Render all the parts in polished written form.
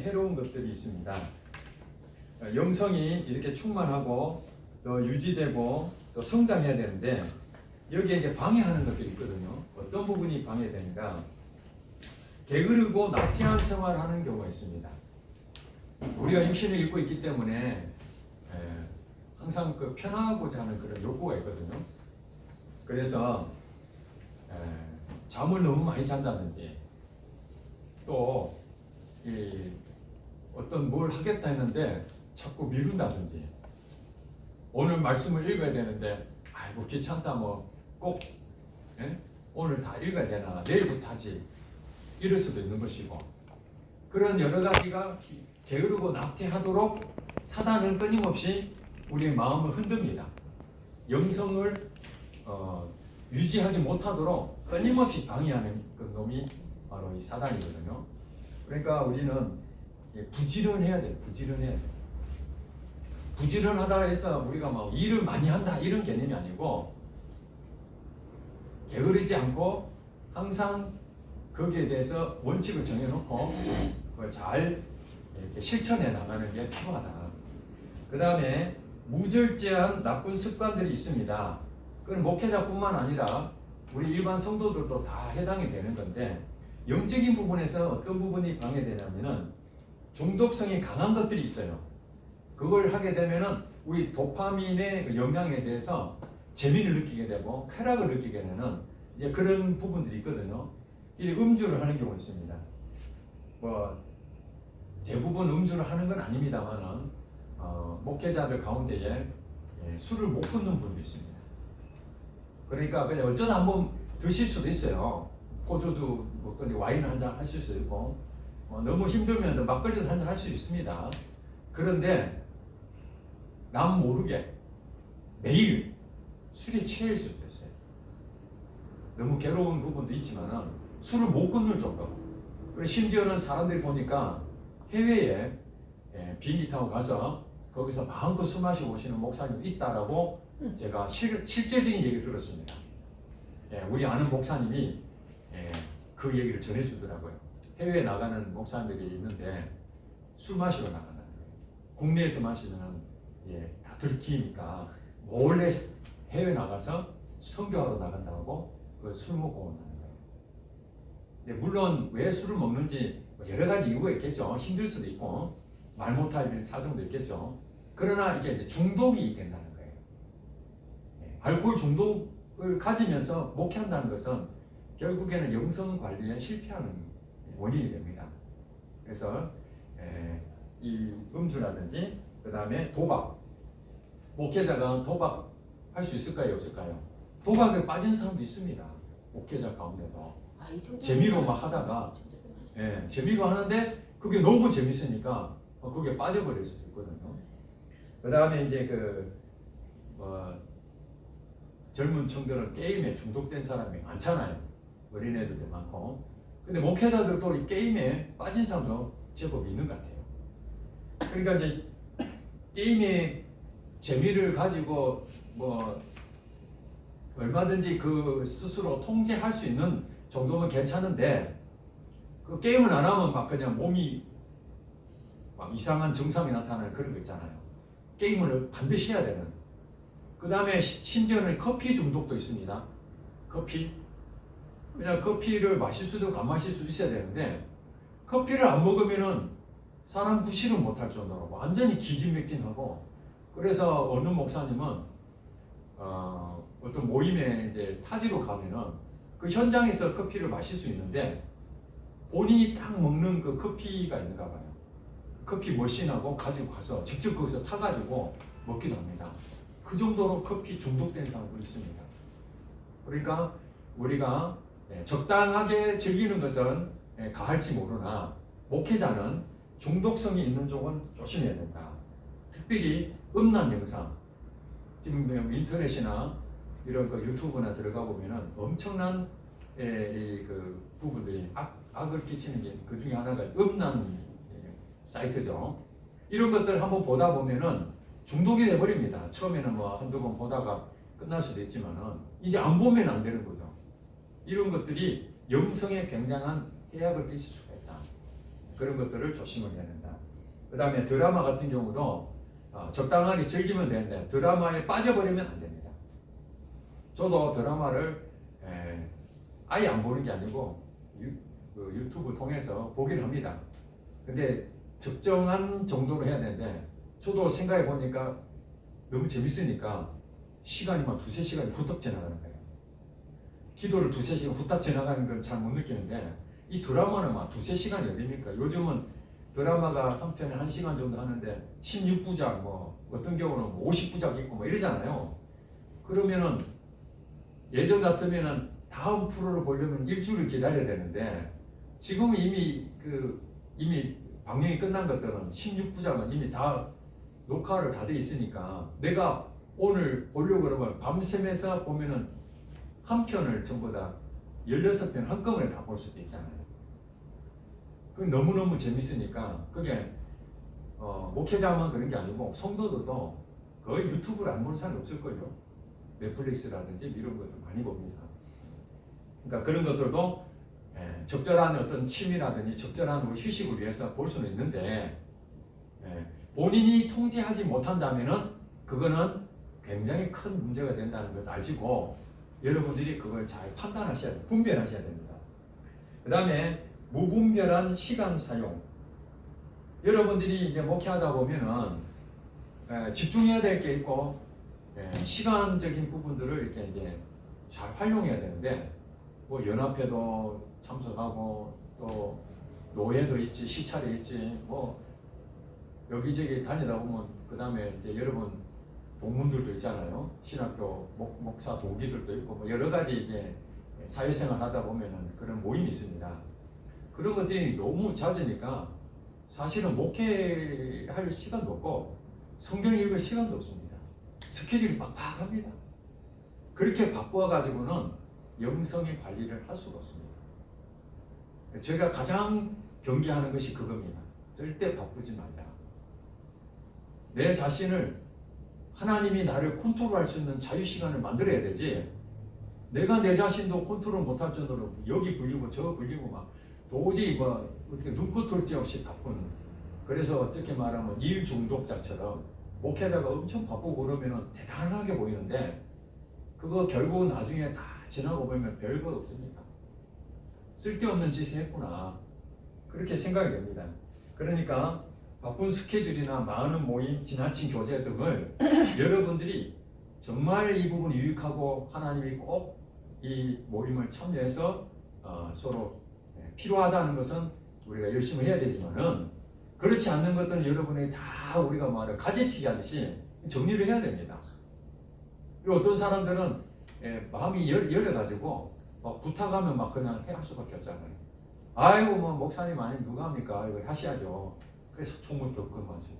해로운 것들이 있습니다. 영성이 이렇게 충만하고 또 유지되고 또 성장해야 되는데 여기에 이제 방해하는 것들이 있거든요. 어떤 부분이 방해되는가? 게으르고 나태한 생활하는 경우가 있습니다. 우리가 육신을 입고 있기 때문에 항상 그 편하고자 하는 그런 욕구가 있거든요. 그래서 잠을 너무 많이 잔다든지 또 어떤 뭘 하겠다 했는데 자꾸 미룬다든지 오늘 말씀을 읽어야 되는데 아이고 귀찮다 뭐 꼭 오늘 다 읽어야 되나 내일부터 하지 이럴 수도 있는 것이고 그런 여러 가지가 게으르고 나태하도록 사단은 끊임없이 우리의 마음을 흔듭니다. 영성을 유지하지 못하도록 끊임없이 방해하는 그 놈이 바로 이 사단이거든요. 그러니까 우리는 부지런해야 돼요. 부지런해야 돼요. 부지런하다 해서 우리가 막 일을 많이 한다 이런 개념이 아니고 게으르지 않고 항상 거기에 대해서 원칙을 정해놓고 그걸 잘 이렇게 실천해 나가는 게 필요하다. 그 다음에 무절제한 나쁜 습관들이 있습니다. 그건 목회자뿐만 아니라 우리 일반 성도들도 다 해당이 되는 건데 영적인 부분에서 어떤 부분이 방해되냐면은 중독성이 강한 것들이 있어요. 그걸 하게 되면은 우리 도파민의 영향에 대해서 재미를 느끼게 되고 쾌락을 느끼게 되는 이제 그런 부분들이 있거든요. 이 음주를 하는 경우가 있습니다. 뭐 대부분 음주를 하는 건 아닙니다만은 목회자들 가운데에 술을 못 끊는 분도 있습니다. 그러니까 그냥 어쩌다 한번 드실 수도 있어요. 포도도 먹거니 와인을 한잔 하실 수 있고 너무 힘들면 막걸리도 한잔 할 수 있습니다. 그런데 남 모르게 매일 술에 취할 수도 있어요. 너무 괴로운 부분도 있지만은 술을 못 끊을 정도로. 그리고 심지어는 사람들이 보니까 해외에 비행기 타고 가서 거기서 마음껏 술 마시고 오시는 목사님이 있다라고 제가 실제적인 얘기를 들었습니다. 우리 아는 목사님이 그 얘기를 전해주더라고요. 해외에 나가는 목사님들이 있는데 술 마시러 나간다는 거예요. 국내에서 마시면 다 들키니까 몰래 해외 나가서 선교하러 나간다고 술 먹고 온다는 거예요. 물론 왜 술을 먹는지 여러 가지 이유가 있겠죠. 힘들 수도 있고 말 못할 사정도 있겠죠. 그러나 이게 중독이 된다는 거예요. 알코올 중독을 가지면서 목회한다는 것은 결국에는 영성 관리에 실패하는 원인이 됩니다. 그래서 이 음주라든지 그 다음에 도박, 목회자가 도박 할 수 있을까요, 없을까요? 도박에 빠진 사람도 있습니다. 목회자 가운데도 재미로 막 하다가 재미로 하는데 그게 너무 재밌으니까 그게 빠져버릴 수도 있거든요. 그 다음에 이제 젊은 청들은 게임에 중독된 사람이 많잖아요. 어린애들도 많고. 근데 목회자들도 이 게임에 빠진 사람도 제법 있는 것 같아요. 그러니까 이제 게임의 재미를 가지고 얼마든지 그 스스로 통제할 수 있는 정도면 괜찮은데 그 게임을 안 하면 막 그냥 몸이 막 이상한 증상이 나타나는 그런 거 있잖아요. 게임을 반드시 해야 되는. 그 다음에 심지어는 커피 중독도 있습니다. 커피. 그냥 커피를 마실 수도 있고 안 마실 수도 있어야 되는데 커피를 안 먹으면은 사람 구실을 못할 정도로 완전히 기진맥진하고 그래서 어느 목사님은 어떤 모임에 이제 타지로 가면은 그 현장에서 커피를 마실 수 있는데 본인이 딱 먹는 그 커피가 있는가 봐요. 커피 머신하고 가지고 가서 직접 거기서 타가지고 먹기도 합니다. 그 정도로 커피 중독된 사람도 있습니다. 그러니까 우리가 적당하게 즐기는 것은 가할지 모르나 목회자는 중독성이 있는 쪽은 조심해야 된다. 특별히 음란 영상 지금 인터넷이나 이런 그 유튜브나 들어가 보면은 엄청난 그 부분들이 악을 끼치는 게 그 중에 하나가 음란 사이트죠. 이런 것들 한번 보다 보면은 중독이 돼 버립니다. 처음에는 뭐 한두 번 보다가 끝날 수도 있지만은 이제 안 보면 안 되는 거죠. 이런 것들이 영성에 굉장한 해악을 끼칠 수가 있다. 그런 것들을 조심을 해야 된다. 그 다음에 드라마 같은 경우도 적당하게 즐기면 되는데 드라마에 빠져버리면 안 됩니다. 저도 드라마를 아예 안 보는 게 아니고 유튜브 통해서 보긴 합니다. 근데 적정한 정도로 해야 되는데 저도 생각해 보니까 너무 재밌으니까 시간이 막 두세 시간이 후딱 지나가는 거예요. 기도를 두세 시간 후딱 지나가는 건 잘 못 느끼는데 이 드라마는 막 두세 시간이 어딥니까? 요즘은 드라마가 한 편에 1시간 정도 하는데 16부작 뭐 어떤 경우는 50부작 있고 뭐 이러잖아요. 그러면은 예전 같으면은 다음 프로를 보려면 일주일을 기다려야 되는데 지금은 이미 방영이 끝난 것들은 16부작은 이미 다 녹화를 다 돼 있으니까 내가 오늘 보려고 그러면 밤샘에서 보면은 한 편을 전부 다 16편 한꺼번에 다 볼 수도 있잖아요. 그 너무너무 재밌으니까 그게 목회자만 그런 게 아니고 성도들도 거의 유튜브를 안 보는 사람이 없을걸요. 넷플릭스라든지 이런 것도 많이 봅니다. 그러니까 그런 것들도 적절한 어떤 취미라든지 적절한 휴식을 위해서 볼 수는 있는데 본인이 통제하지 못한다면은 그거는 굉장히 큰 문제가 된다는 것을 아시고 여러분들이 그걸 잘 판단하셔야 돼요. 분별하셔야 됩니다. 그 다음에 무분별한 시간 사용. 여러분들이 이제 목회하다 보면은 집중해야 될 게 있고 시간적인 부분들을 이렇게 이제 잘 활용해야 되는데 뭐 연합회도 참석하고 또 노예도 있지 시찰이 있지 뭐 여기저기 다니다 보면 그 다음에 이제 여러분 동문들도 있잖아요. 신학교 목사 동기들도 있고 뭐 여러 가지 이제 사회생활 하다 보면은 그런 모임이 있습니다. 그런 것들이 너무 잦으니까 사실은 목회할 시간도 없고 성경 읽을 시간도 없습니다. 스케줄이 빡빡합니다. 그렇게 바빠가지고는 영성의 관리를 할 수가 없습니다. 제가 가장 경계하는 것이 그겁니다. 절대 바쁘지 말자. 내 자신을 하나님이 나를 컨트롤할 수 있는 자유시간을 만들어야 되지 내가 내 자신도 컨트롤 못할 정도로 여기 불리고 저 불리고 막 도저히 뭐 어떻게 눈꽃 뜰 없이 바쁜 그래서 어떻게 말하면 일 중독자처럼 목회자가 엄청 바쁘고 그러면 대단하게 보이는데 그거 결국은 나중에 다 지나고 보면 별거 없습니다. 쓸데없는 짓을 했구나 그렇게 생각이 됩니다. 그러니까 바쁜 스케줄이나 많은 모임, 지나친 교제 등을 여러분들이 정말 이 부분이 유익하고 하나님이 꼭 이 모임을 참여해서 서로 필요하다는 것은 우리가 열심히 해야 되지만은 그렇지 않는 것들은 여러분이 다 우리가 말을 가지치기 하듯이 정리를 해야 됩니다. 그리고 어떤 사람들은 마음이 열어가지고 막 부탁하면 막 그냥 할 수밖에 없잖아요. 아이고 뭐 목사님 아니면 누가 합니까? 이거 하셔야죠. 그래서 총무도 끊어가지고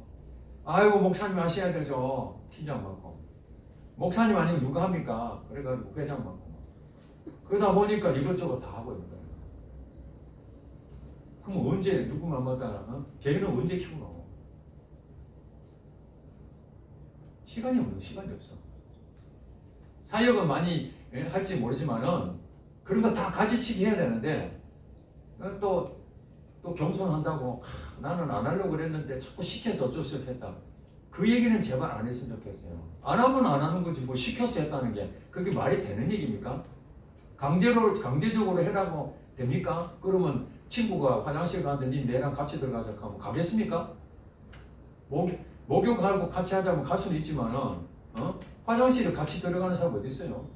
아이고 목사님 하셔야 되죠. 팀장 맡고 목사님 아니면 누가 합니까? 그래가지고 회장 맡고 그러다 보니까 이것저것 다 하고 있는 거예요. 그럼 언제 누구만 맡아나? 걔는 언제 키우노? 시간이 없는 시간이 없어. 사역은 많이 할지 모르지만은 그런 거 다 가지치기 해야 되는데 또 겸손한다고 나는 안 하려고 그랬는데 자꾸 시켜서 어쩔 수 없이 했다. 그 얘기는 제발 안 했으면 좋겠어요. 안 하면 안 하는 거지 뭐 시켜서 했다는 게 그게 말이 되는 얘기입니까? 강제적으로 해라고 됩니까? 그러면 친구가 화장실 가는데 니 내랑 같이 들어가자 하면 가겠습니까? 목욕하고 같이 하자면 갈 수는 있지만은 화장실에 같이 들어가는 사람 어디 있어요?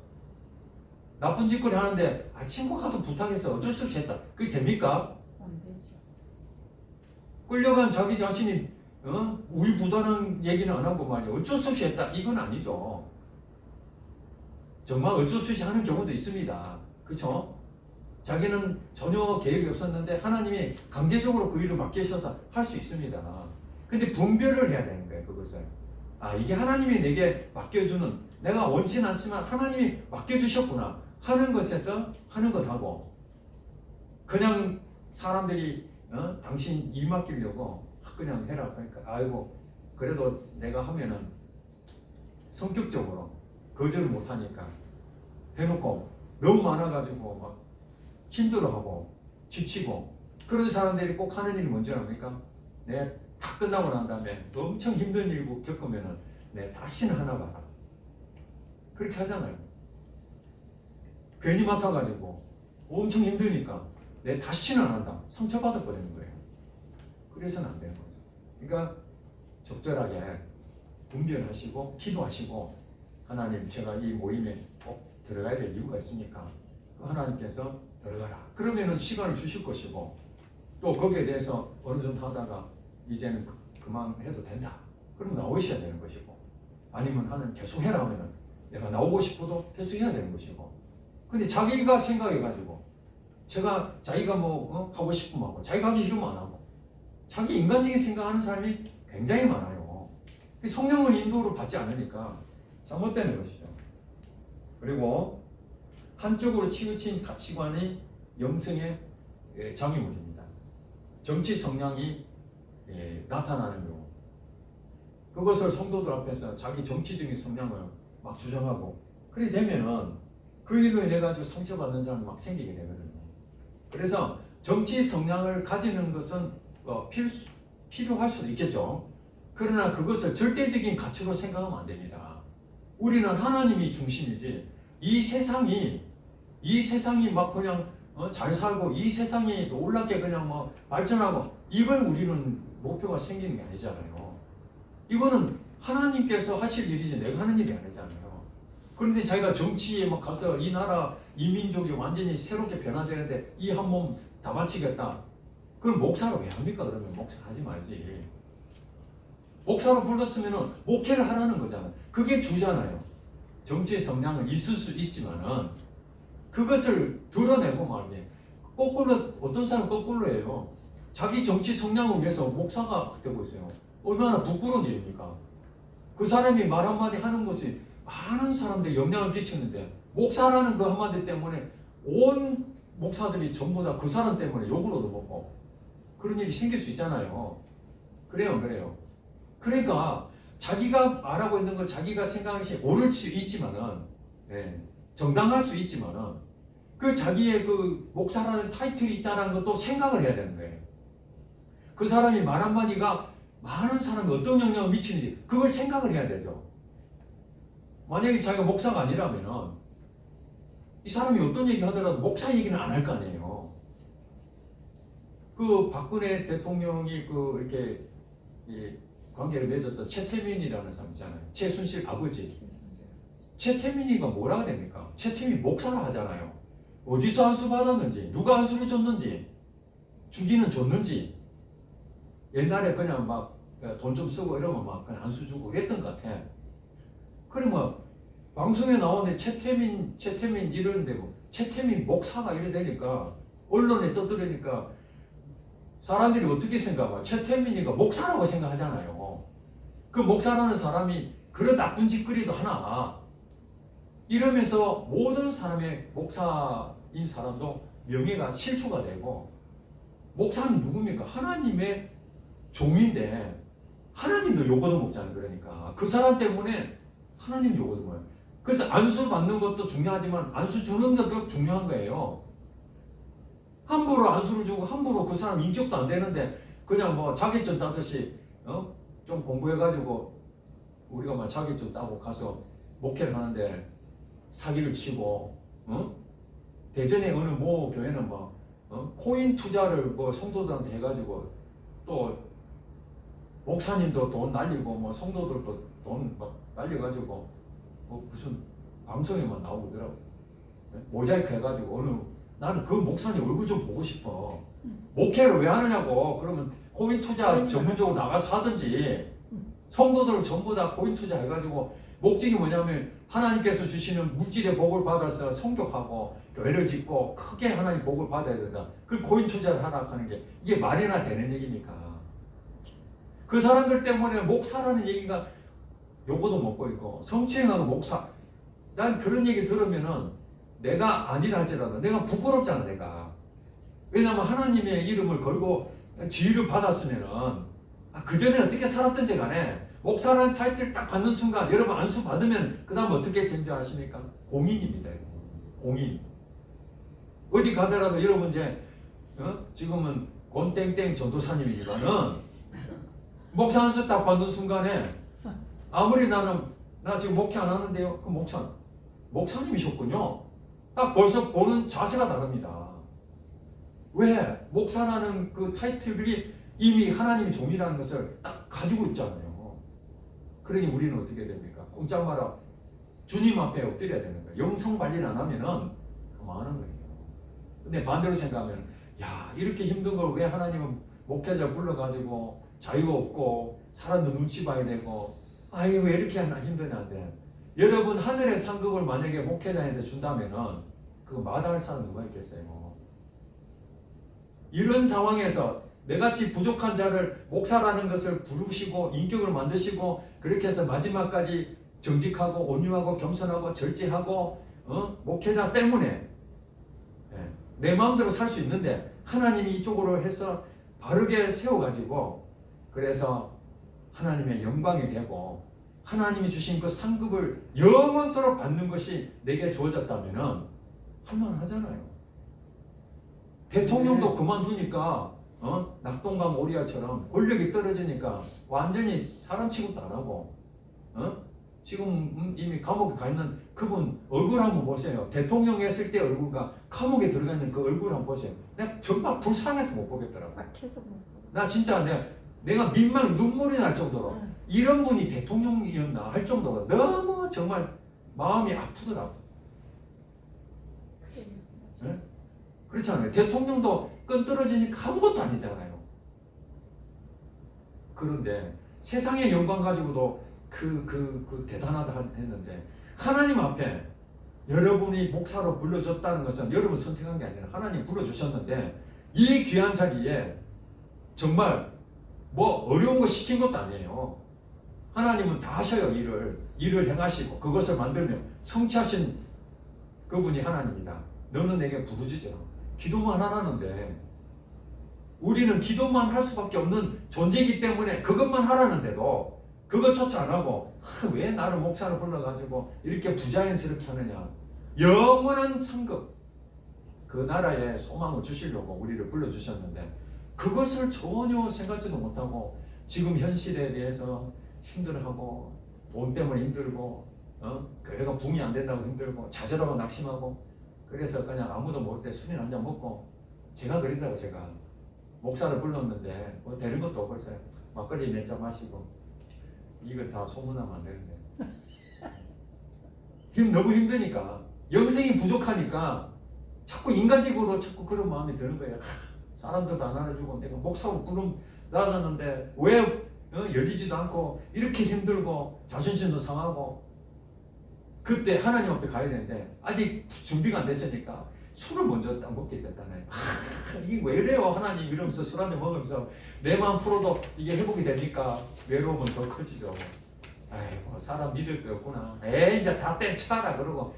나쁜 짓거리 하는데 친구 가도 부탁해서 어쩔 수 없이 했다. 그게 됩니까? 안 되죠. 끌려간 자기 자신이 우유부단한 얘기는 안 하고 말이야. 어쩔 수 없이 했다. 이건 아니죠. 정말 어쩔 수 없이 하는 경우도 있습니다. 그렇죠? 자기는 전혀 계획이 없었는데 하나님이 강제적으로 그 일을 맡기셔서 할 수 있습니다. 근데 분별을 해야 되는 거예요. 그것을. 이게 하나님이 내게 맡겨주는 내가 원치는 않지만 하나님이 맡겨주셨구나 하는 것에서 하는 것하고 그냥 사람들이 당신 일 맡기려고 그냥 해라 그러니까 아이고 그래도 내가 하면은 성격적으로 거절을 못하니까 해놓고 너무 많아가지고 막 힘들어하고 지치고 그런 사람들이 꼭 하는 일이 뭔지 압니까? 내 다 끝나고 난 다음에 엄청 힘든 일 겪으면은 내 다시는 하나 봐라. 그렇게 하잖아요. 괜히 맡아가지고 엄청 힘드니까 내 다시는 안 한다. 상처받아 버리는 거예요. 그래서는 안 되는 거죠. 그러니까 적절하게 분별하시고 기도하시고 하나님 제가 이 모임에 꼭 들어가야 될 이유가 있습니까? 하나님께서 들어가라. 그러면은 시간을 주실 것이고 또 거기에 대해서 어느 정도 하다가 이제는 그만해도 된다. 그럼 나오셔야 되는 것이고 아니면 하나님 계속 해라 하면은 내가 나오고 싶어도 계속 해야 되는 것이고 근데 자기가 생각해가지고 자기가 뭐 하고 싶으면 하고 자기가 하기 싫으면 안 하고 자기 인간적인 생각하는 사람이 굉장히 많아요. 성령은 인도를 받지 않으니까 잘못되는 것이죠. 그리고 한쪽으로 치우친 가치관이 영성의 장애물입니다. 정치 성향이 나타나는 경우 그것을 성도들 앞에서 자기 정치적인 성향을 막 주장하고 그렇게 되면은 그 일로 인해 가지고 상처받는 사람이 막 생기게 되거든요. 그래서 정치 성향을 가지는 것은 필요할 수도 있겠죠. 그러나 그것을 절대적인 가치로 생각하면 안 됩니다. 우리는 하나님이 중심이지 이 세상이 막 그냥 잘 살고 이 세상이 놀랍게 그냥 뭐 발전하고 이걸 우리는 목표가 생기는 게 아니잖아요. 이거는 하나님께서 하실 일이지 내가 하는 일이 아니잖아요. 그런데 자기가 정치에 막 가서 이 나라 이 민족이 완전히 새롭게 변화되는데 이 한 몸 다 바치겠다. 그럼 목사를 왜 합니까? 그러면 목사 하지 말지. 목사로 불렀으면은 목회를 하라는 거잖아요. 그게 주잖아요. 정치의 성향은 있을 수 있지만은 그것을 드러내고 말이에요. 거꾸로 어떤 사람 거꾸로 해요. 자기 정치 성향을 위해서 목사가 되고 있어요. 얼마나 부끄러운 일입니까? 그 사람이 말 한마디 하는 것이 많은 사람들이 영향을 끼치는데 목사라는 그 한마디 때문에 온 목사들이 전부 다 그 사람 때문에 욕을 얻어먹고 그런 일이 생길 수 있잖아요. 그래요. 그러니까 자기가 말하고 있는 걸 자기가 생각하는 것이 옳을 수 있지만은 정당할 수 있지만은 그 자기의 그 목사라는 타이틀이 있다는 것도 생각을 해야 되는 거예요. 그 사람이 말 한마디가 많은 사람이 어떤 영향을 미치는지 그걸 생각을 해야 되죠. 만약에 자기가 목사가 아니라면은 이 사람이 어떤 얘기 하더라도 목사 얘기는 안 할 거 아니에요. 그 박근혜 대통령이 그 이렇게 관계를 맺었던 최태민이라는 사람 있잖아요. 최순실 아버지. 최태민이가 뭐라고 됩니까? 최태민이 목사를 하잖아요. 어디서 안수 받았는지, 누가 안수를 줬는지, 주기는 줬는지. 옛날에 그냥 막 돈 좀 쓰고 이러면 막 그냥 안수 주고 그랬던 것 같아. 그러면 방송에 나오는데 최태민 이러는데 뭐 최태민 목사가 이래 되니까 언론에 떠들으니까 사람들이 어떻게 생각해요? 최태민이가 목사라고 생각하잖아요. 그 목사라는 사람이 그런 나쁜 짓거리도 하나 이러면서 모든 사람의 목사인 사람도 명예가 실추가 되고 목사는 누굽니까? 하나님의 종인데 하나님도 욕 얻어먹잖아요. 그러니까 그 사람 때문에 하나님 욕 얻어먹어요. 그래서 안수 받는 것도 중요하지만 안수 주는 것도 중요한 거예요. 함부로 안수를 주고 함부로 그 사람 인격도 안 되는데 그냥 뭐 자격증 따듯이 좀 공부해가지고 우리가 막 자격증 따고 가서 목회를 하는데 사기를 치고 대전에 어느 모 교회는 뭐 코인 투자를 뭐 성도들한테 해가지고 또 목사님도 돈 날리고 뭐 성도들도 돈 막 날려가지고 뭐 무슨 방송에만 나오더라고. 모자이크 해가지고 나는 그 목사님 얼굴 좀 보고 싶어. 목회를 왜 하느냐고. 그러면 코인 투자 전문적으로 나가서 하든지 성도들은 전부 다 코인 투자 해가지고 목적이 뭐냐면 하나님께서 주시는 물질의 복을 받아서 성격하고 교회를 짓고 크게 하나님 복을 받아야 된다. 그 코인 투자를 하라 하는 게 이게 말이나 되는 얘기입니까? 그 사람들 때문에 목사라는 얘기가 요거도 먹고 있고 성추행하고 목사. 난 그런 얘기 들으면은 내가 아니라 할지라도 내가 부끄럽잖아 내가. 왜냐하면 하나님의 이름을 걸고 지위를 받았으면은 그 전에 어떻게 살았든지 간에 목사라는 타이틀 딱 받는 순간 여러분 안수 받으면 그 다음 어떻게 된지 아십니까? 공인입니다. 공인. 어디 가더라도 여러분 이제 지금은 권땡땡 전도사님이지만은 목사 안수 딱 받는 순간에 아무리 나 지금 목회 안 하는데요. 그 목사님이셨군요. 딱 벌써 보는 자세가 다릅니다. 왜? 목사라는 그 타이틀이 이미 하나님의 종이라는 것을 딱 가지고 있잖아요. 그러니 우리는 어떻게 됩니까? 꼼짝 마라. 주님 앞에 엎드려야 되는 거예요. 영성 관리를 안 하면은 그만하는 거예요. 근데 반대로 생각하면 야, 이렇게 힘든 걸 왜 하나님은 목회자 불러가지고 자유가 없고 사람도 눈치 봐야 되고 아이 왜 이렇게 힘드냐는데 여러분 하늘의 상급을 만약에 목회자한테 준다면은 그거 마다할 사람 누가 있겠어요? 이런 상황에서 내같이 부족한 자를 목사라는 것을 부르시고 인격을 만드시고 그렇게 해서 마지막까지 정직하고 온유하고 겸손하고 절제하고 목회자 때문에 내 마음대로 살 수 있는데 하나님이 이쪽으로 해서 바르게 세워가지고 그래서 하나님의 영광이 되고 하나님이 주신 그 상급을 영원토록 받는 것이 내게 주어졌다면 할만하잖아요. 대통령도 그만두니까 낙동강 오리알처럼 권력이 떨어지니까 완전히 사람 취급도 안 하고 지금 이미 감옥에 가 있는 그분 얼굴 한번 보세요. 대통령 했을 때 얼굴과 감옥에 들어가 있는 그 얼굴 한번 보세요. 내가 정말 불쌍해서 못 보겠더라고. 나 진짜 내가 민망 눈물이 날 정도로 이런 분이 대통령이었나 할 정도로 너무 정말 마음이 아프더라고. 네? 그렇잖아요. 대통령도 끈 떨어지니까 아무것도 아니잖아요. 그런데 세상의 영광 가지고도 그 대단하다 했는데 하나님 앞에 여러분이 목사로 불러줬다는 것은 여러분 선택한 게 아니라 하나님 불러주셨는데 이 귀한 자리에 정말 뭐 어려운 거 시킨 것도 아니에요. 하나님은 다 하셔요. 일을 행하시고 그것을 만들며 성취하신 그분이 하나님이다. 너는 내게 부르짖으라. 기도만 하라는데 우리는 기도만 할 수밖에 없는 존재이기 때문에 그것만 하라는데도 그것조차 안 하고 왜 나를 목사로 불러가지고 이렇게 부자연스럽게 하느냐. 영원한 상급 그 나라에 소망을 주시려고 우리를 불러주셨는데 그것을 전혀 생각지도 못하고 지금 현실에 대해서 힘들어하고 돈 때문에 힘들고 교회가 붕이 안 된다고 힘들고 좌절하고 낙심하고 그래서 그냥 아무도 모를 때 술이나 한잔 먹고 제가 그랬다고 제가 목사를 불렀는데 뭐 되는 것도 없고 그래서 막걸리 몇 잔 마시고 이거 다 소문나면 안 되는데 지금 너무 힘드니까 영성이 부족하니까 자꾸 인간적으로 자꾸 그런 마음이 드는 거예요. 사람들도 안 알아주고 내가 목사로 부름 나갔는데 왜 열리지도 않고 이렇게 힘들고 자존심도 상하고 그때 하나님 앞에 가야 되는데 아직 준비가 안 됐으니까 술을 먼저 딱 먹게 됐잖아요. 이게 왜 이래요 하나님 이러면서 술 한잔 먹으면서 내 마음 풀어도 이게 회복이 됩니까? 외로움은 더 커지죠. 아이고 사람 믿을 게 없구나. 에이 이제 다 때려쳐라 그러고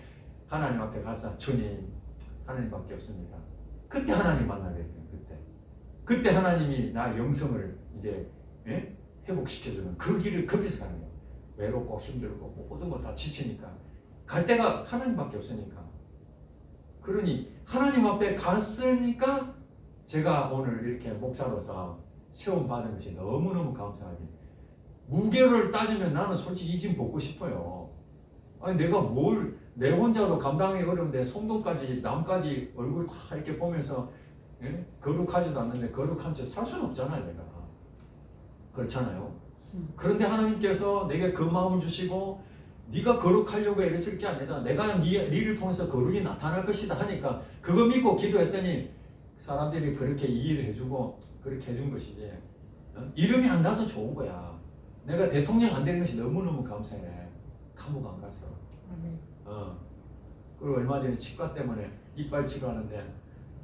하나님 앞에 가서 주님 하나님밖에 없습니다. 그때 하나님 만나게 돼요. 그때 하나님이 나 영성을 이제 회복시켜주는 그 길을 거기서 가는 거예요. 외롭고 힘들고 모든 거 다 지치니까 갈 데가 하나님밖에 없으니까. 그러니 하나님 앞에 갔으니까 제가 오늘 이렇게 목사로서 세움 받은 것이 너무너무 감사하게. 무게를 따지면 나는 솔직히 이 짐 벗고 싶어요. 아니 내가 내 혼자도 감당하기 어려운데 성도까지 남까지 얼굴 다 이렇게 보면서 거룩하지도 않는데 거룩한 채 살 수는 없잖아요 내가. 그렇잖아요. 그런데 하나님께서 내게 그 마음을 주시고 네가 거룩하려고 애를 쓸 게 아니라 내가 네를 통해서 거룩이 나타날 것이다 하니까 그거 믿고 기도했더니 사람들이 그렇게 이해를 해주고 그렇게 해준 것이지. 이름이 안 나도 좋은 거야. 내가 대통령 안 되는 것이 너무너무 감사해. 감옥 안 가서. 그리고 얼마 전에 치과 때문에 이빨 치료하는데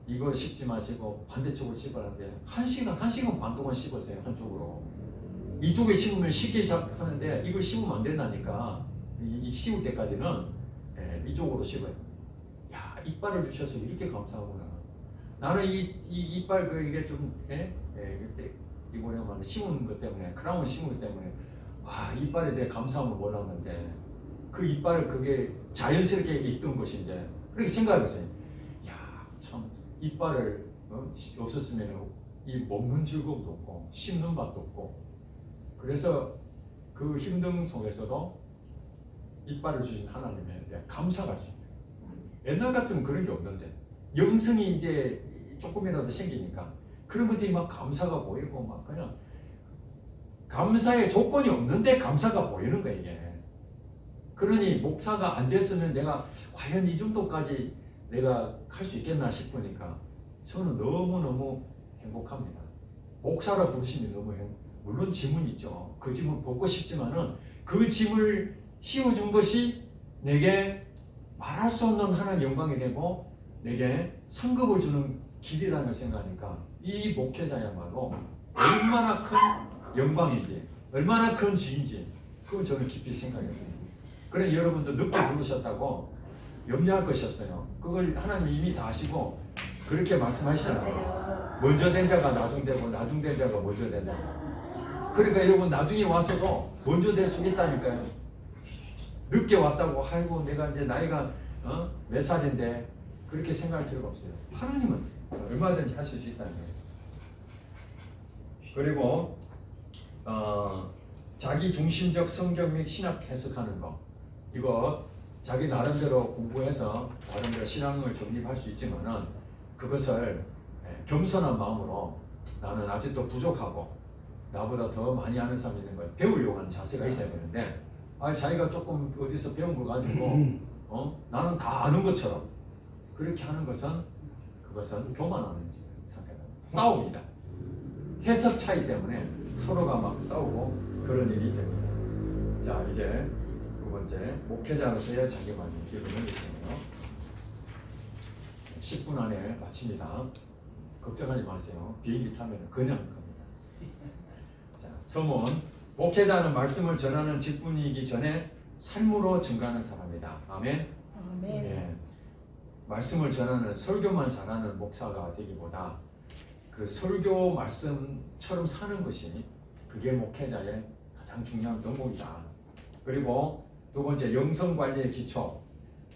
이거 씹지 마시고 반대쪽으로 씹으라는데 1시간 반 동안 씹으세요. 한쪽으로. 이쪽에 씹으면 쉽게 시작하는데 이걸 씹으면 안 된다니까. 이 씹을 때까지는 이쪽으로 씹어요. 야 이빨을 주셔서 이렇게 감사하구나. 나는 이 이빨 이게 좀 이번에 막 씹은 것 때문에 크라운 씹은 것 때문에 와 이빨에 대해 감사함을 몰랐는데 그 이빨을 그게 자연스럽게 있던 것이 이제 그렇게 생각해보세요. 야 참 이빨을 없었으면 이 먹는 즐거움도 없고 씹는 맛도 없고, 그래서 그 힘듦 속에서도 이빨을 주신 하나님에 대한 감사가 있습니다. 옛날 같으면 그런 게 없는데 영성이 이제 조금이라도 생기니까 그런 것들이 막 감사가 보이고 막 그냥 감사의 조건이 없는데 감사가 보이는 거예요 이게. 그러니 목사가 안 됐으면 내가 과연 이 정도까지 내가 할 수 있겠나 싶으니까 저는 너무너무 행복합니다. 목사라 부르시면 너무 물론 짐은 있죠. 그 짐을 벗고 싶지만은 그 짐을 씌워준 것이 내게 말할 수 없는 하나님 영광이 되고 내게 상급을 주는 길이라는 걸 생각하니까 이 목회자야말로 얼마나 큰 영광인지 얼마나 큰 죄인지 그걸 저는 깊이 생각했습니다. 그래 여러분들 늦게 부르셨다고 염려할 것이 없어요. 그걸 하나님 이미 다 아시고 그렇게 말씀하시잖아요. 먼저 된 자가 나중되고 나중된 자가 먼저 된다. 그러니까 여러분 나중에 와서도 먼저 될 수 있다니까요. 늦게 왔다고 아이고 내가 이제 나이가 몇 살인데 그렇게 생각할 필요가 없어요. 하나님은 얼마든지 하실 수 있다는 거예요. 그리고 자기 중심적 성경 및 신학 해석하는 거 이거 자기 나름대로 공부해서 나름대로 신앙을 정립할 수 있지만은 그것을 겸손한 마음으로 나는 아직도 부족하고 나보다 더 많이 아는 사람이 있는 걸 배우려고 하는 자세가 있어야 되는데 자기가 조금 어디서 배운 거 가지고 나는 다 아는 것처럼 그렇게 하는 것은 그것은 교만하는 상태다. 싸움이다. 해석 차이 때문에 서로가 막 싸우고 그런 일이 됩니다. 자 이제 두 번째 목회자로서의 자기만의 기름을 입히네요. 10분 안에 마칩니다. 걱정하지 마세요. 비행기 타면 그냥 갑니다. 자 서문 목회자는 말씀을 전하는 직분이기 전에 삶으로 증가하는 사람이다. 아멘. 아멘. 예. 말씀을 전하는 설교만 잘하는 목사가 되기보다 그 설교 말씀처럼 사는 것이 그게 목회자의 가장 중요한 덕목이다. 그리고 두 번째 영성 관리의 기초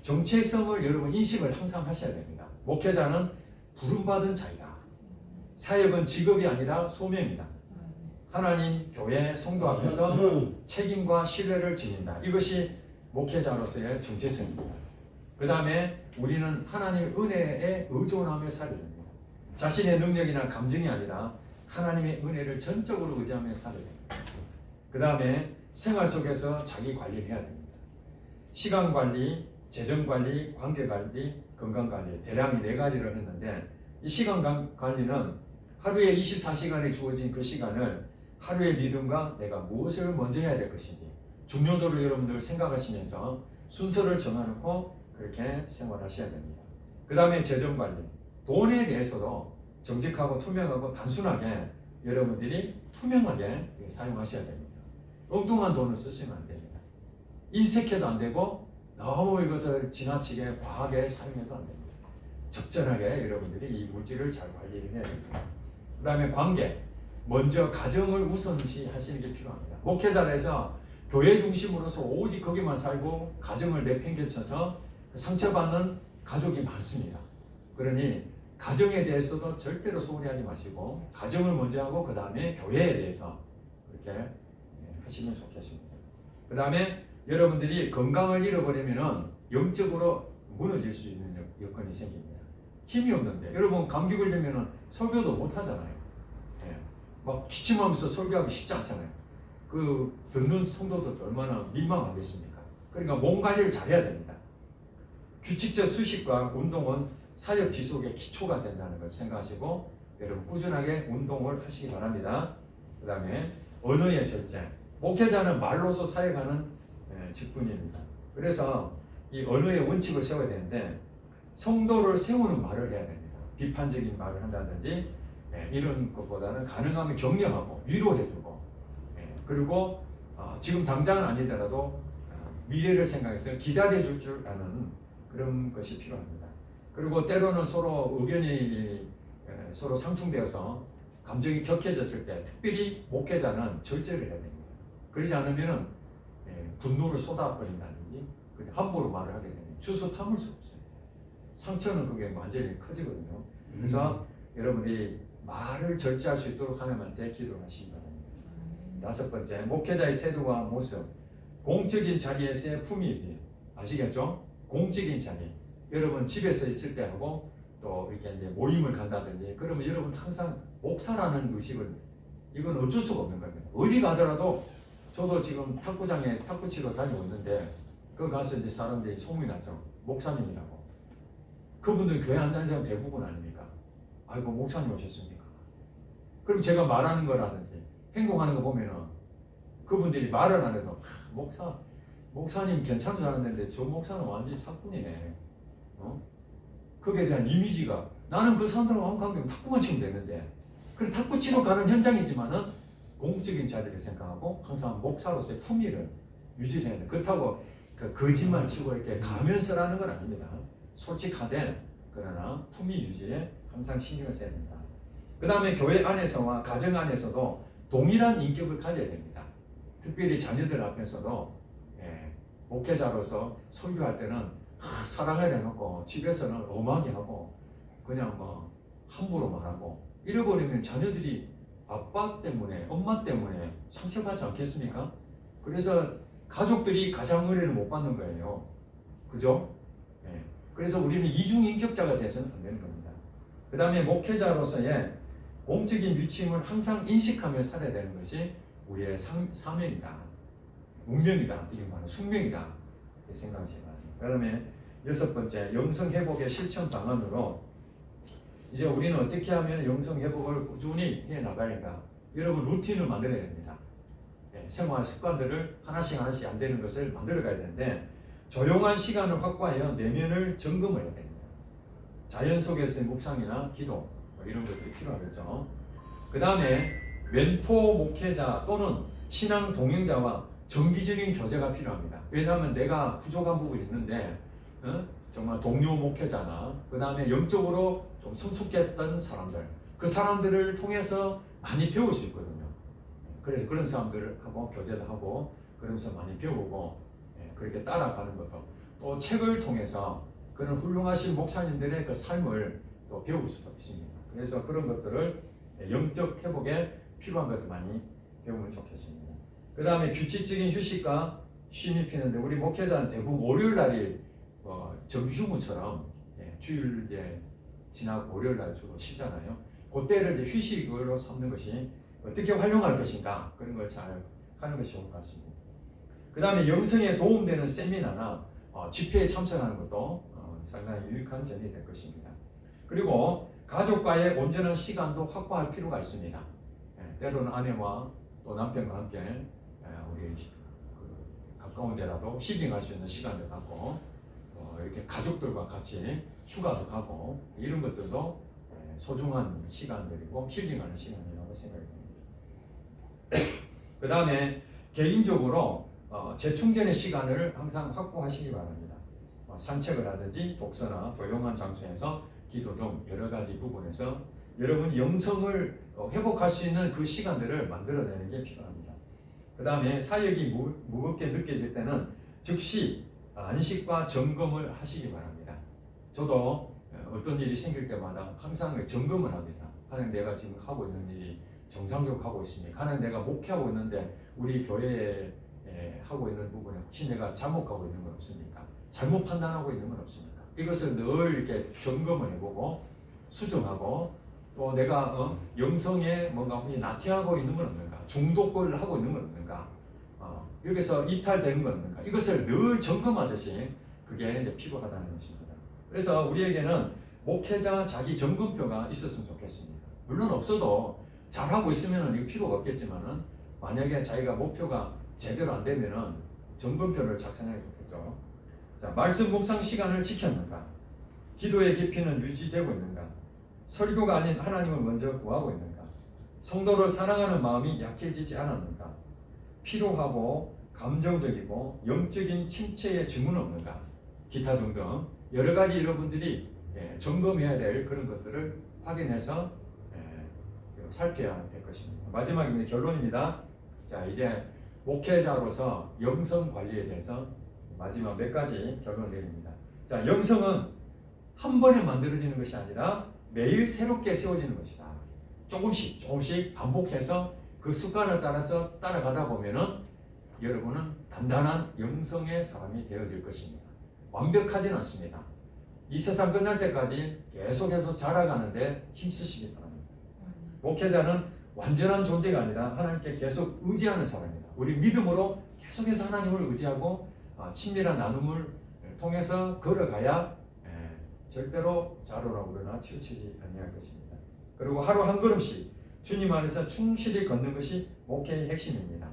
정체성을 여러분 인식을 항상 하셔야 됩니다. 목회자는 부름받은 자이다. 사역은 직업이 아니라 소명이다. 하나님, 교회, 성도 앞에서 책임과 신뢰를 지닌다. 이것이 목회자로서의 정체성입니다. 그 다음에 우리는 하나님의 은혜에 의존하며 살아야 됩니다. 자신의 능력이나 감정이 아니라 하나님의 은혜를 전적으로 의지하며 살아야 됩니다. 그 다음에 생활 속에서 자기 관리를 해야 됩니다. 시간 관리, 재정 관리, 관계 관리, 건강 관리 대략 4가지를 했는데 이 시간 관리는 하루에 24시간이 주어진 그 시간을 하루의 리듬과 내가 무엇을 먼저 해야 될 것인지 중요도를 여러분들 생각하시면서 순서를 정해놓고 그렇게 생활하셔야 됩니다. 그 다음에 재정 관리, 돈에 대해서도 정직하고 투명하고 단순하게 여러분들이 투명하게 사용하셔야 됩니다. 엉뚱한 돈을 쓰시면 안 됩니다. 인색해도 안 되고 너무 이것을 지나치게 과하게 사용해도 안 됩니다. 적절하게 여러분들이 이 물질을 잘 관리를 해야 됩니다. 그 다음에 관계, 먼저 가정을 우선시 하시는 게 필요합니다. 목회자에서 교회 중심으로서 오직 거기만 살고 가정을 내팽개쳐서 상처받는 가족이 많습니다. 그러니 가정에 대해서도 절대로 소홀히 하지 마시고 가정을 먼저 하고 그 다음에 교회에 대해서 그렇게 하시면 좋겠습니다. 그 다음에 여러분들이 건강을 잃어버리면 영적으로 무너질 수 있는 여건이 생깁니다. 힘이 없는데 여러분 감기 걸리면 설교도 못 하잖아요. 막 기침하면서 설교하기 쉽지 않잖아요. 그 듣는 성도들도 얼마나 민망하겠습니까? 그러니까 몸 관리를 잘해야 됩니다. 규칙적 수식과 운동은 사역 지속의 기초가 된다는 걸 생각하시고 여러분 꾸준하게 운동을 하시기 바랍니다. 그 다음에 언어의 절제. 목회자는 말로서 사역하는 직분입니다. 그래서 이 언어의 원칙을 세워야 되는데 성도를 세우는 말을 해야 됩니다. 비판적인 말을 한다든지 이런 것보다는 가능하면 격려하고 위로해주고 그리고 지금 당장은 아니더라도 미래를 생각해서 기다려줄 줄 아는 그런 것이 필요합니다. 그리고 때로는 서로 의견이 서로 상충되어서 감정이 격해졌을 때 특별히 목회자는 절제를 해야 됩니다. 그러지 않으면 분노를 쏟아버린다든지 함부로 말을 하게 되면 주소 탐을 수 없어요. 상처는 그게 완전히 커지거든요. 그래서 여러분들이 말을 절제할 수 있도록 하나님한테 기도를 하시기 바랍니다. 다섯 번째, 목회자의 태도와 모습. 공적인 자리에서의 품위이지. 아시겠죠? 공적인 자리. 여러분 집에서 있을 때 하고 또 이렇게 이제 모임을 간다든지 그러면 여러분 항상 목사라는 의식을 이건 어쩔 수가 없는 겁니다. 어디 가더라도 저도 지금 탁구장에 탁구 치러 다녀오는데 그 가서 이제 사람들이 소문이 났죠. 목사님이라고. 그분들 교회 안 다니는 사람 대부분 아닙니까? 아이고 목사님 오셨습니까? 그럼 제가 말하는 거라든지 행동하는 거 보면은 그분들이 말을 안 해도 목사님 괜찮은 줄 알았는데 저 목사는 완전히 사꾼이네. 거기에 대한 이미지가 나는 그 사람들하고 아무 관계 없고 탁구만 치면 되는데 그럼 탁구 치러 가는 현장이지만은 공적인 자리를 생각하고 항상 목사로서의 품위를 유지해야 돼. 그렇다고 그 거짓말 치고 이렇게 가면서라는 건 아닙니다. 솔직하되 그러나 품위 유지에 항상 신경을 써야 된다. 그 다음에 교회 안에서와 가정 안에서도 동일한 인격을 가져야 됩니다. 특별히 자녀들 앞에서도 목회자로서 설교할 때는 사랑을 해놓고 집에서는 엄하게 하고 그냥 뭐 함부로 말하고 잃어버리면 자녀들이 아빠 때문에 엄마 때문에 상처받지 않겠습니까? 그래서 가족들이 가장 은혜를 못 받는 거예요. 그죠? 그래서 우리는 이중인격자가 돼서는 안 되는 겁니다. 그 다음에 목회자로서의 공적인 위치임을 항상 인식하며 살아야 되는 것이 우리의 사명이다. 운명이다. 이게 바로 숙명이다. 이렇게 생각하시기 바랍니다. 그 다음에 여섯 번째, 영성회복의 실천 방안으로 이제 우리는 어떻게 하면 영성회복을 꾸준히 해나가니까 여러분 루틴을 만들어야 됩니다. 생활 습관들을 하나씩 안 되는 것을 만들어 가야 되는데 조용한 시간을 확보하여 내면을 점검해야 됩니다. 자연 속에서의 묵상이나 기도 이런 것들이 필요하겠죠. 그 다음에 멘토 목회자 또는 신앙 동행자와 정기적인 교제가 필요합니다. 왜냐하면 내가 부족한 부분이 있는데 정말 동료 목회자나 그 다음에 영적으로 좀 성숙했던 사람들 그 사람들을 통해서 많이 배울 수 있거든요. 그래서 그런 사람들하고 교제도 하고 그러면서 많이 배우고 그렇게 따라가는 것도 또 책을 통해서 그런 훌륭하신 목사님들의 그 삶을 또 배울 수도 있습니다. 그래서 그런 것들을 영적 회복에 필요한 것들 많이 배우면 좋겠습니다. 그 다음에 규칙적인 휴식과 쉼이 필요한데 우리 목회자는 대부분 월요일 날이 정휴무처럼 주일 지나고 월요일 날 주로 쉬잖아요. 그때를 이제 휴식으로 삼는 것이 어떻게 활용할 것인가 그런 걸 잘 하는 것이 좋을 것 같습니다. 그 다음에 영성에 도움되는 세미나나 집회에 참석하는 것도 상당히 유익한 점이 될 것입니다. 그리고 가족과의 온전한 시간도 확보할 필요가 있습니다. 때로는 아내와 또 남편과 함께 우리 가까운 데라도 힐링할 수 있는 시간을 갖고 이렇게 가족들과 같이 휴가도 가고 이런 것들도 소중한 시간들이고 힐링하는 시간이라고 생각이 듭니다. 그 다음에 개인적으로 재충전의 시간을 항상 확보하시기 바랍니다. 산책을 하든지 독서나 조용한 장소에서 기도 등 여러 가지 부분에서 여러분이 영성을 회복할 수 있는 그 시간들을 만들어내는 게 필요합니다. 그 다음에 사역이 무겁게 느껴질 때는 즉시 안식과 점검을 하시기 바랍니다. 저도 어떤 일이 생길 때마다 항상 점검을 합니다. 하나님 내가 지금 하고 있는 일이 정상적으로 하고 있습니까? 하나님 내가 목회하고 있는데 우리 교회에 하고 있는 부분에 혹시 내가 잘못하고 있는 건 없습니까? 잘못 판단하고 있는 건 없습니까? 이것을 늘 이렇게 점검을 해보고 수정하고 또 내가 영성에 뭔가 혹시 나태하고 있는 건 없는가? 중독을 하고 있는 건 없는가? 여기서 이탈되는 건 없는가? 이것을 늘 점검하듯이 그게 이제 필요하다는 것입니다. 그래서 우리에게는 목회자 자기 점검표가 있었으면 좋겠습니다. 물론 없어도 잘하고 있으면 이거 필요가 없겠지만은 만약에 자기가 목표가 제대로 안 되면은 점검표를 작성하는 게 좋겠죠. 자, 말씀 묵상 시간을 지켰는가? 기도의 깊이는 유지되고 있는가? 설교가 아닌 하나님을 먼저 구하고 있는가? 성도를 사랑하는 마음이 약해지지 않았는가? 피로하고 감정적이고 영적인 침체의 증후는 없는가? 기타 등등 여러 가지 여러분들이 점검해야 될 그런 것들을 확인해서 살펴야 될 것입니다. 마지막입니다. 결론입니다. 자, 이제 목회자로서 영성 관리에 대해서 마지막 몇 가지 결론을 내립니다. 자, 영성은 한 번에 만들어지는 것이 아니라 매일 새롭게 세워지는 것이다. 조금씩 반복해서 그 습관을 따라서 따라가다 보면은 여러분은 단단한 영성의 사람이 되어질 것입니다. 완벽하진 않습니다. 이 세상 끝날 때까지 계속해서 자라가는데 힘쓰시기 바랍니다. 목회자는 완전한 존재가 아니라 하나님께 계속 의지하는 사람입니다. 우리 믿음으로 계속해서 하나님을 의지하고 친밀한 나눔을 통해서 걸어가야 절대로 자로나 우러나 치우치지 아니할 것입니다. 그리고 하루 한 걸음씩 주님 안에서 충실히 걷는 것이 목회의 핵심입니다.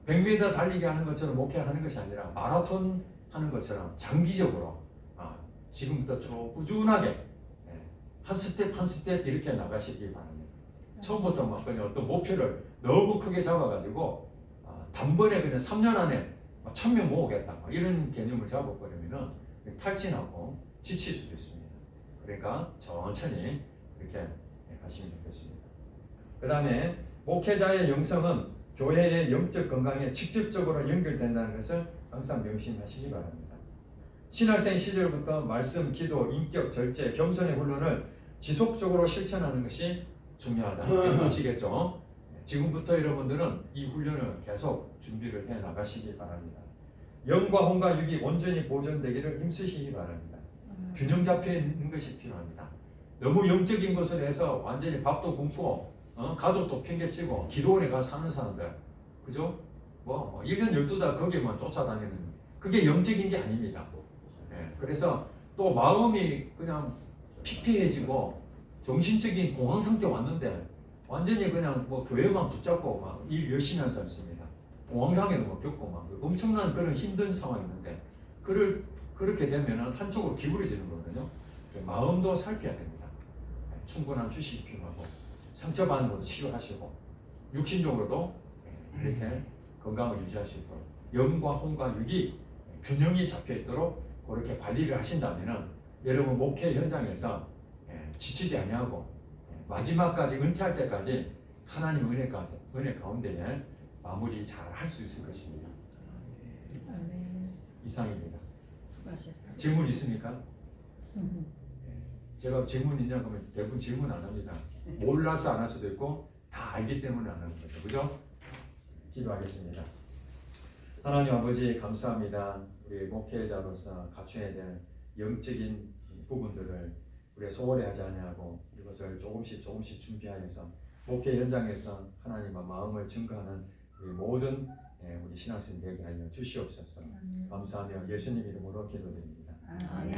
100m 달리기 하는 것처럼 목회하는 것이 아니라 마라톤 하는 것처럼 장기적으로 지금부터 쭉 꾸준하게 한 스텝 한 스텝 이렇게 나가시기 바랍니다. 처음부터 막 그냥 어떤 목표를 너무 크게 잡아가지고 단번에 그냥 3년 안에 1000명 모으겠다 이런 개념을 잡아버리면 탈진하고 지칠 수도 있습니다. 그러니까 천천히 이렇게 하시면 좋겠습니다. 그 다음에 목회자의 영성은 교회의 영적 건강에 직접적으로 연결된다는 것을 항상 명심하시기 바랍니다. 신학생 시절부터 말씀, 기도, 인격, 절제, 겸손의 훈련을 지속적으로 실천하는 것이 중요하다. 아시겠죠? 지금부터 여러분들은 이 훈련을 계속 준비를 해 나가시기 바랍니다. 영과 혼과 육이 온전히 보존되기를 힘쓰시기 바랍니다. 균형 잡혀 있는 것이 필요합니다. 너무 영적인 것을 해서 완전히 밥도 굶고 가족도 팽개치고 기도원에 가서 사는 사람들, 그죠? 1년 12달 거기만 쫓아다니는 그게 영적인 게 아닙니다. 그래서 또 마음이 그냥 피폐해지고 정신적인 공황 상태 왔는데 완전히 그냥 교회만 붙잡고 막 일 열심히 하는 사람 있습니다. 공황장애도 막 겪고 막 엄청난 그런 힘든 상황이 있는데 그렇게 되면 한쪽으로 기울어지는 거거든요. 마음도 살펴야 됩니다. 충분한 주식이 필요하고 상처받는 것도 치료하시고 육신적으로도 이렇게 건강을 유지하시도록 영과 혼과 육이 균형이 잡혀 있도록 그렇게 관리를 하신다면은 여러분 목회 현장에서 지치지 아니하고 마지막까지 은퇴할 때까지 하나님 은혜 가운데 마무리 잘 할 수 있을 것입니다. 이상입니다. 수고하셨습니다. 질문 있습니까? 제가 질문 있냐 그러면 대부분 질문 안 합니다. 몰라서 안 할 수도 있고 다 알기 때문에 안 하는 거죠. 그죠? 기도하겠습니다. 하나님 아버지 감사합니다. 우리 목회자로서 갖춰야 될 영적인 부분들을 우리가 소홀히 하지 아니하고 이것을 조금씩 준비하여서 목회 현장에서 하나님의 마음을 증거하는 우리 모든 우리 신앙생 되게 하여 주시옵소서. 감사하며 예수님 이름으로 기도드립니다. 아멘.